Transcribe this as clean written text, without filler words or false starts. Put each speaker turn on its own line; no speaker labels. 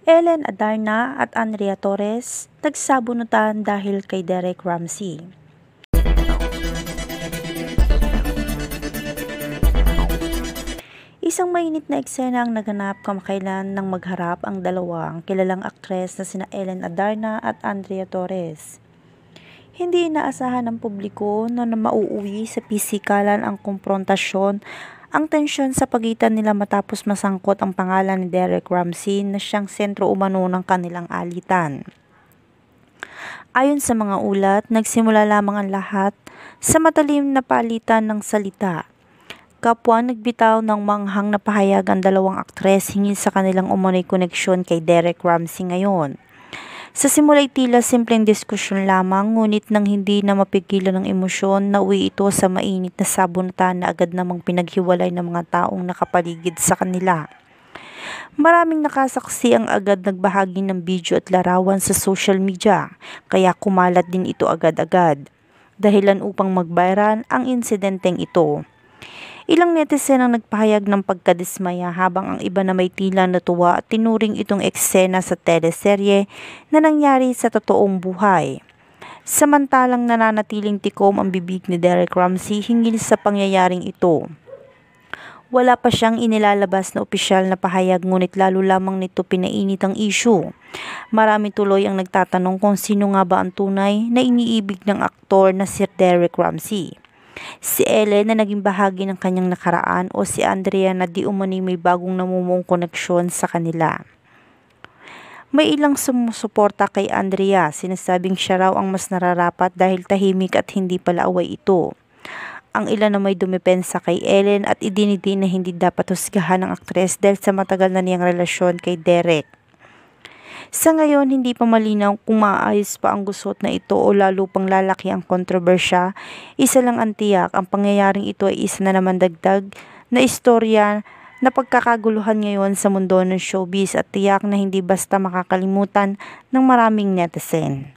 Ellen Adarna at Andrea Torres nagsabunutan dahil kay Derek Ramsey. Isang mainit na eksena ang naganap kamakailan nang magharap ang dalawang kilalang aktres na sina Ellen Adarna at Andrea Torres. Hindi inaasahan ng publiko na mauuwi sa pisikalan ang komprontasyon, ang tensyon sa pagitan nila matapos masangkot ang pangalan ni Derek Ramsey na siyang sentro umano ng kanilang alitan. Ayon sa mga ulat, nagsimula lamang ang lahat sa matalim na palitan ng salita. Kapwa nagbitaw ng manghang na pahayag ang dalawang aktres hinggil sa kanilang umano'y koneksyon kay Derek Ramsey ngayon. Sa simula ay tila simpleng diskusyon lamang, ngunit nang hindi na mapigilan ng emosyon, nauwi ito sa mainit na sabunutan na agad namang pinaghiwalay ng mga taong nakapaligid sa kanila. Maraming nakasaksi ang agad nagbahagi ng video at larawan sa social media, kaya kumalat din ito agad-agad. Dahilan upang mag-viral ang insidenteng ito. Ilang netizen ang nagpahayag ng pagkadismaya habang ang iba na may tila natuwa at tinuring itong eksena sa teleserye na nangyari sa totoong buhay. Samantalang nananatiling tikom ang bibig ni Derek Ramsey hinggil sa pangyayaring ito. Wala pa siyang inilalabas na opisyal na pahayag ngunit lalo lamang nito pinainit ang issue. Marami tuloy ang nagtatanong kung sino nga ba ang tunay na iniibig ng aktor na si Derek Ramsey. Si Ellen na naging bahagi ng kanyang nakaraan o si Andrea na di umani may bagong namumuong koneksyon sa kanila. May ilang sumusuporta kay Andrea, sinasabing siya raw ang mas nararapat dahil tahimik at hindi pala away ito. Ang ilan na may dumepensa kay Ellen at idinidin na hindi dapat husgahan ng aktres dahil sa matagal na niyang relasyon kay Derek. Sa ngayon, hindi pa malinaw kung maayos pa ang gusot na ito o lalo pang lalaki ang kontrobersya. Isa lang ang tiyak, ang pangyayaring ito ay isa na naman dagdag na istorya na pagkakaguluhan ngayon sa mundo ng showbiz at tiyak na hindi basta makakalimutan ng maraming netizen.